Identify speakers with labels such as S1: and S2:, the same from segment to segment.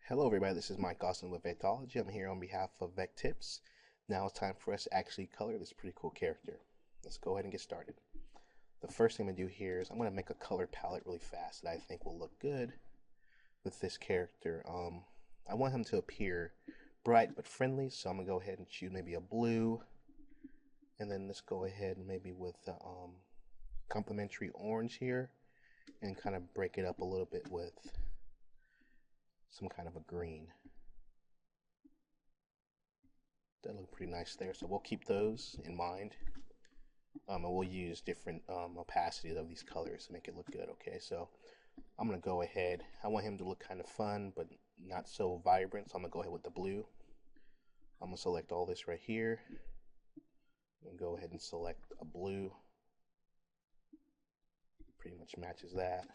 S1: Hello everybody, this is Mike Austin with Vectology. I'm here on behalf of VecTips. Now it's time for us to actually color this pretty cool character. Let's go ahead and get started. The first thing I'm going to do here is I'm going to make a color palette really fast that I think will look good with this character. I want him to appear bright but friendly, so I'm going to go ahead and choose maybe a blue. And then let's go ahead and maybe with the complementary orange here and kind of break it up a little bit with some kind of a green. That look pretty nice there, so we'll keep those in mind. And we'll use different opacities of these colors to make it look good. Okay, so I'm gonna go ahead. I want him to look kind of fun, but not so vibrant. So I'm gonna go ahead with the blue. I'm gonna select all this right here, and go ahead and select a blue. Pretty much matches that.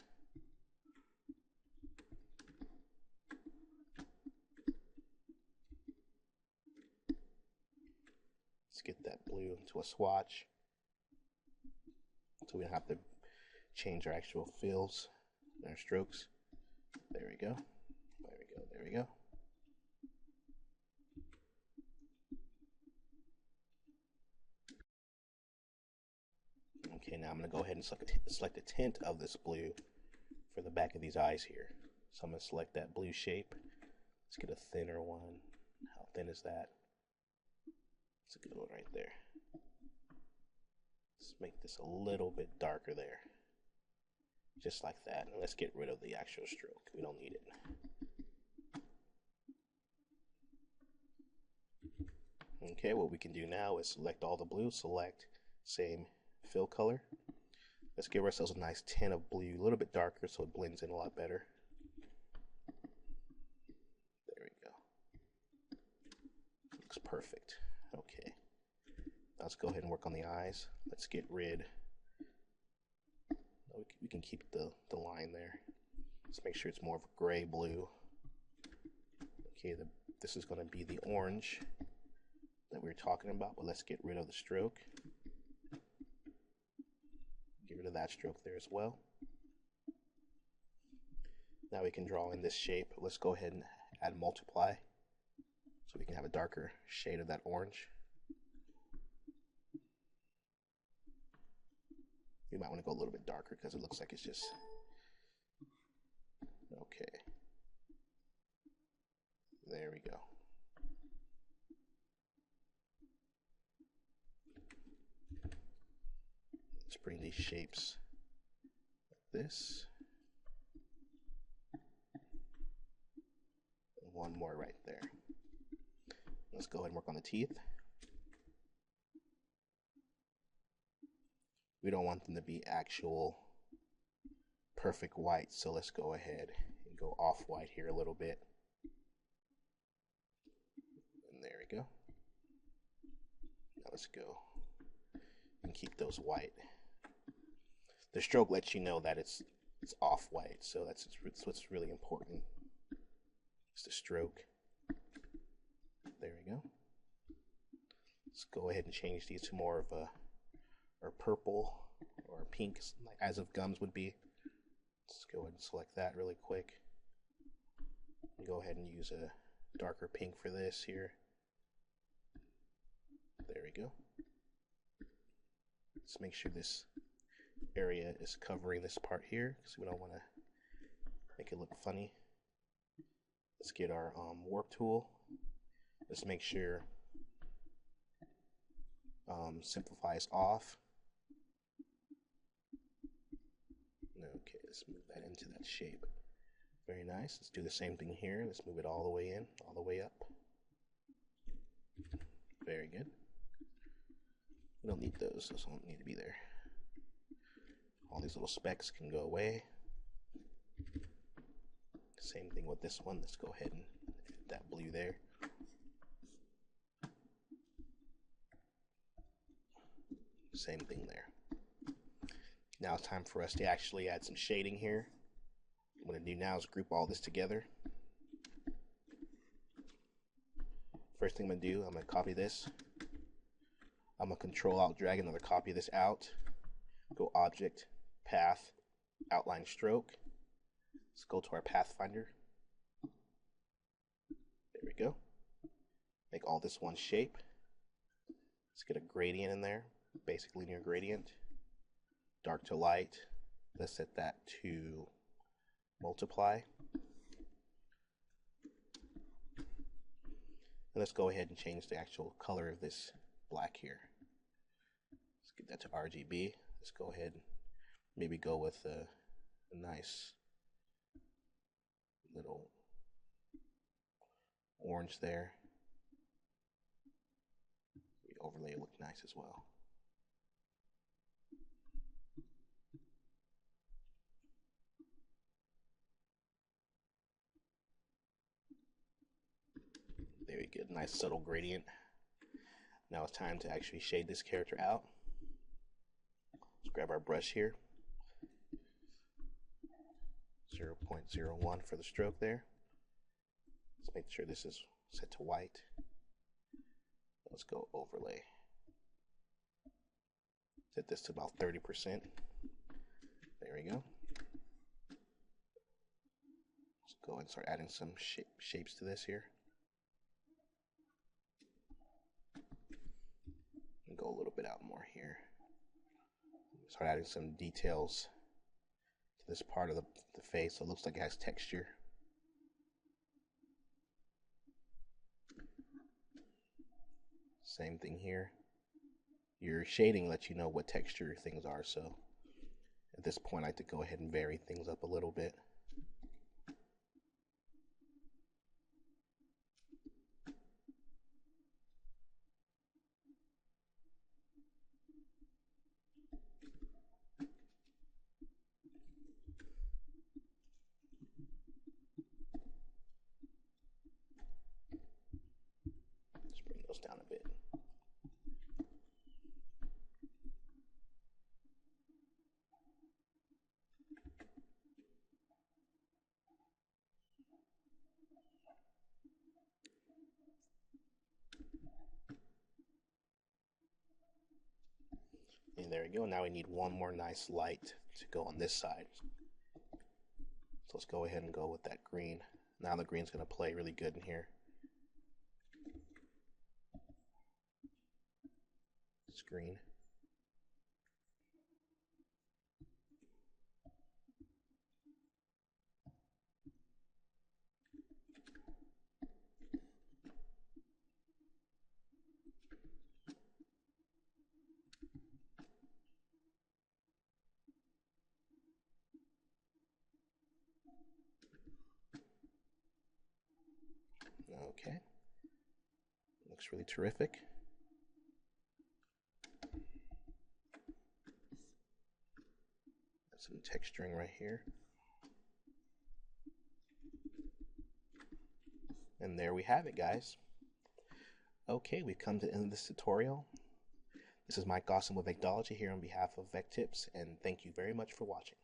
S1: Let's get that blue into a swatch, so we don't have to change our actual fills and our strokes. There we go. There we go. There we go. Okay, now I'm going to go ahead and select a tint of this blue for the back of these eyes here. So I'm going to select that blue shape. Let's get a thinner one. How thin is that? It's a good one right there. Let's make this a little bit darker there. Just like that. And let's get rid of the actual stroke. We don't need it. Okay, what we can do now is select all the blue, select same fill color. Let's give ourselves a nice tint of blue, a little bit darker so it blends in a lot better. There we go. Looks perfect. Okay. Now let's go ahead and work on the eyes. Let's get rid. We can keep the line there. Let's make sure it's more of a gray blue. Okay, this is going to be the orange that we were talking about, but let's get rid of the stroke. Get rid of that stroke there as well. Now we can draw in this shape. Let's go ahead and add multiply so we can have a darker shade of that orange. We might want to go a little bit darker because it looks like it's just okay. There we go. Let's bring these shapes like this. And one more right there. Let's go ahead and work on the teeth. We don't want them to be actual perfect white, so let's go ahead and go off-white here a little bit. And there we go. Now let's go and keep those white. The stroke lets you know that it's off-white, so that's what's really important. It's the stroke. There we go. Let's go ahead and change these to more of a or purple or pink, as of gums would be. Let's go ahead and select that really quick. And go ahead and use a darker pink for this here. There we go. Let's make sure this area is covering this part here because we don't want to make it look funny. Let's get our warp tool. Let's make sure simplify is off. Okay, let's move that into that shape. Very nice. Let's do the same thing here. Let's move it all the way in, all the way up. Very good. We don't need those. Those don't need to be there. All these little specks can go away. Same thing with this one. Let's go ahead and add that blue there. Same thing there. Now it's time for us to actually add some shading here. What I'm going to do now is group all this together. First thing I'm going to do, I'm going to copy this. I'm going to Control-Alt drag another copy of this out. Go Object, Path, Outline Stroke. Let's go to our Pathfinder. go. Make all this one shape. Let's get a gradient in there, basic linear gradient. Dark to light. Let's set that to multiply. And let's go ahead and change the actual color of this black here. Let's get that to RGB. Let's go ahead and maybe go with a nice little orange there. The overlay look nice as well. Very good, nice subtle gradient. Now it's time to actually shade this character out. Let's grab our brush here. 0.01 for the stroke there. Let's make sure this is set to white. Let's go overlay. Set this to about 30%. There we go. Let's go and start adding some shapes to this here. And go a little bit out more here. Start adding some details to this part of the face so it looks like it has texture. Same thing here. Your shading lets you know what texture things are, so at this point I like to go ahead and vary things up a little bit. Let's bring those down a bit. And there we go. Now we need one more nice light to go on this side. So let's go ahead and go with that green. Now the green's going to play really good in here. It's green. Okay. Looks really terrific. Some texturing right here. And there we have it, guys. Okay, we've come to the end of this tutorial. This is Mike Awesome with Vectology here on behalf of VecTips, and thank you very much for watching.